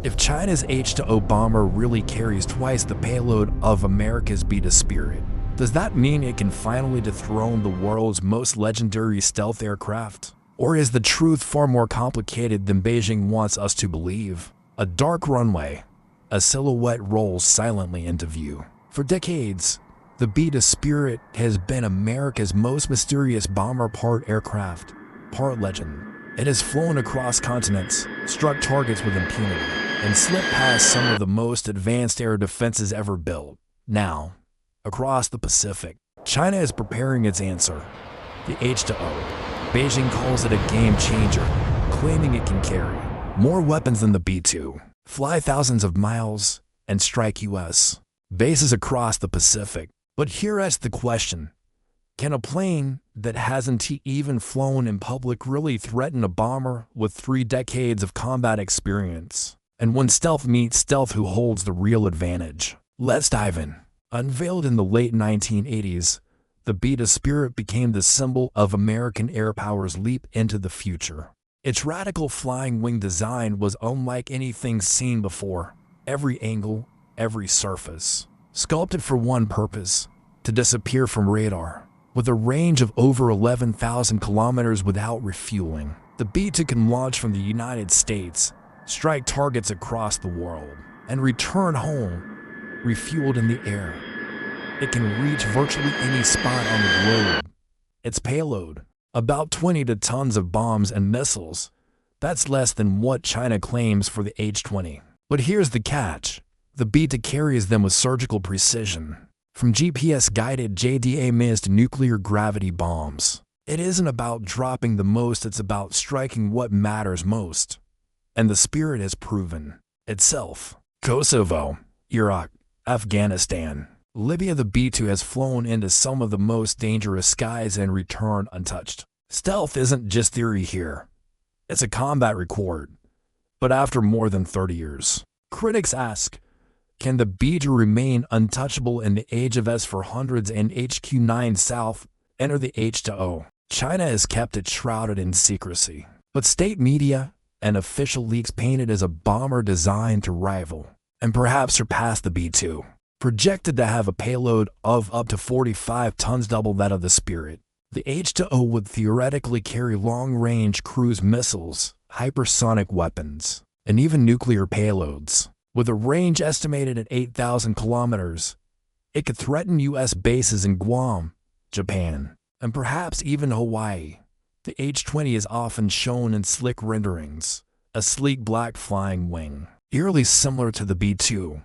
If China's H-2O bomber really carries twice the payload of America's B-2 Spirit, does that mean it can finally dethrone the world's most legendary stealth aircraft? Or is the truth far more complicated than Beijing wants us to believe? A dark runway, a silhouette rolls silently into view. For decades, the B-2 Spirit has been America's most mysterious bomber, part aircraft, part legend. It has flown across continents, struck targets with impunity, and slipped past some of the most advanced air defenses ever built. Now, across the Pacific, China is preparing its answer, the H-2O. Beijing calls it a game changer, claiming it can carry more weapons than the B-2, fly thousands of miles, and strike U.S. bases across the Pacific. But here's the question. Can a plane that hasn't even flown in public really threaten a bomber with 3 decades of combat experience? And when stealth meets stealth, who holds the real advantage? Let's dive in. Unveiled in the late 1980s, the B-2 Spirit became the symbol of American air power's leap into the future. Its radical flying wing design was unlike anything seen before. Every angle, every surface, sculpted for one purpose: to disappear from radar. With a range of over 11,000 kilometers without refueling, the B-2 can launch from the United States, strike targets across the world, and return home, refueled in the air. It can reach virtually any spot on the globe. Its payload, about 20 tons of bombs and missiles. That's less than what China claims for the H-20. But here's the catch. The B-2 carries them with surgical precision. From GPS-guided JDA-missed nuclear gravity bombs. It isn't about dropping the most, it's about striking what matters most. And the Spirit has proven itself. Kosovo, Iraq, Afghanistan, Libya, the B-2 has flown into some of the most dangerous skies and returned untouched. Stealth isn't just theory here. It's a combat record. But after more than 30 years, critics ask, can the B-2 remain untouchable in the age of S-400s and HQ-9 South? Enter the H-2O. China has kept it shrouded in secrecy, but state media and official leaks paint it as a bomber designed to rival and perhaps surpass the B-2. Projected to have a payload of up to 45 tons, double that of the Spirit. The H-2O would theoretically carry long-range cruise missiles, hypersonic weapons, and even nuclear payloads. With a range estimated at 8,000 kilometers, it could threaten U.S. bases in Guam, Japan, and perhaps even Hawaii. The H-20 is often shown in slick renderings, a sleek black flying wing, eerily similar to the B-2,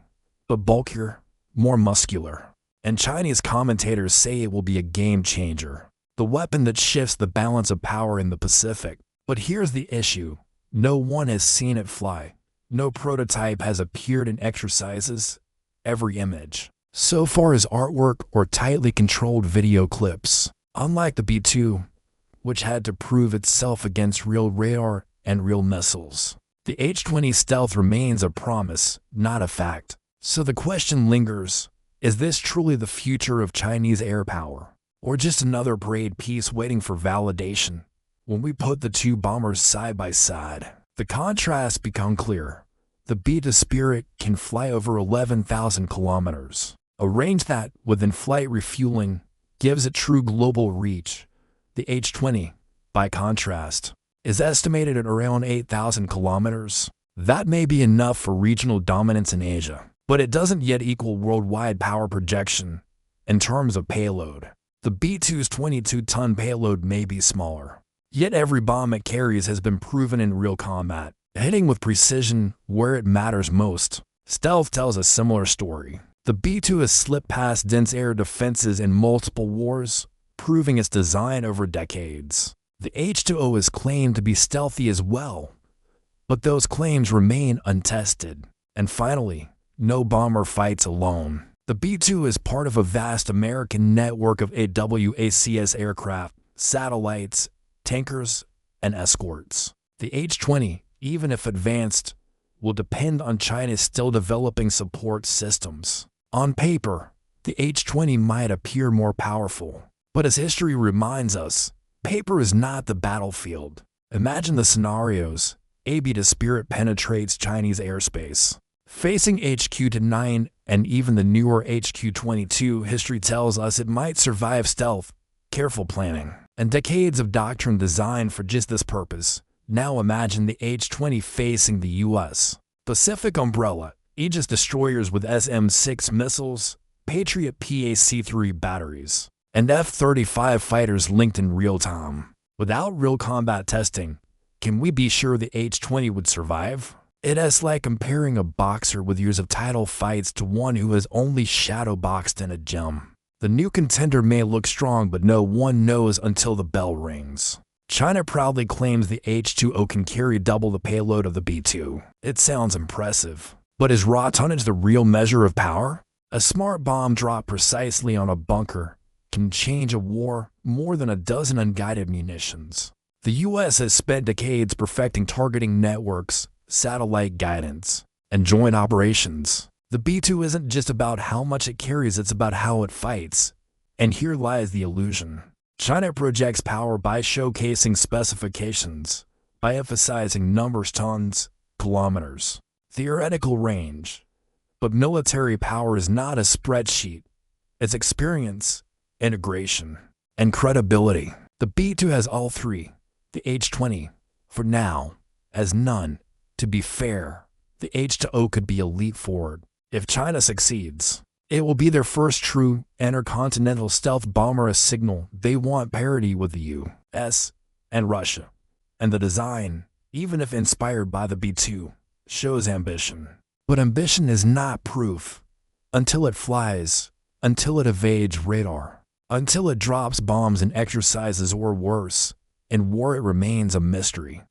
but bulkier, more muscular. And Chinese commentators say it will be a game changer, the weapon that shifts the balance of power in the Pacific. But here's the issue. No one has seen it fly. No prototype has appeared in exercises. Every image so far is artwork or tightly controlled video clips. Unlike the B-2, which had to prove itself against real radar and real missiles, the H-20 stealth remains a promise, not a fact. So the question lingers, is this truly the future of Chinese air power? Or just another parade piece waiting for validation? When we put the two bombers side by side, the contrasts become clear. The B-2 Spirit can fly over 11,000 kilometers, a range that, with in-flight refueling, gives it true global reach. The H-20, by contrast, is estimated at around 8,000 kilometers. That may be enough for regional dominance in Asia, but it doesn't yet equal worldwide power projection. In terms of payload, the B-2's 22-ton payload may be smaller, yet every bomb it carries has been proven in real combat, hitting with precision where it matters most. Stealth tells a similar story. The B-2 has slipped past dense air defenses in multiple wars, proving its design over decades. The H-2O is claimed to be stealthy as well, but those claims remain untested. And finally, no bomber fights alone. The B-2 is part of a vast American network of AWACS aircraft, satellites, tankers, and escorts. The H-20, even if advanced, will depend on China's still developing support systems. On paper, the H-20 might appear more powerful, but as history reminds us, paper is not the battlefield. Imagine the scenarios. A B-2 Spirit penetrates Chinese airspace. Facing HQ-9 and even the newer HQ-22, history tells us it might survive stealth, careful planning, and decades of doctrine designed for just this purpose. Now imagine the H-20 facing the U.S. Pacific umbrella, Aegis destroyers with SM-6 missiles, Patriot PAC-3 batteries, and F-35 fighters linked in real time. Without real combat testing, can we be sure the H-20 would survive? It's like comparing a boxer with years of title fights to one who has only shadow boxed in a gym. The new contender may look strong, but no one knows until the bell rings. China proudly claims the H-20 can carry double the payload of the B-2. It sounds impressive. But is raw tonnage the real measure of power? A smart bomb dropped precisely on a bunker can change a war more than a dozen unguided munitions. The U.S. has spent decades perfecting targeting networks, satellite guidance, and joint operations. The B-2 isn't just about how much it carries, it's about how it fights. And here lies the illusion. China projects power by showcasing specifications, by emphasizing numbers, tons, kilometers, theoretical range. But military power is not a spreadsheet. It's experience, integration, and credibility. The B-2 has all three. The H-20, for now, has none. To be fair, the H-20 could be a leap forward. If China succeeds, it will be their first true intercontinental stealth bomber, a signal they want parity with the U.S. and Russia. And the design, even if inspired by the B-2, shows ambition. But ambition is not proof until it flies, until it evades radar, until it drops bombs in exercises, or worse, in war it remains a mystery.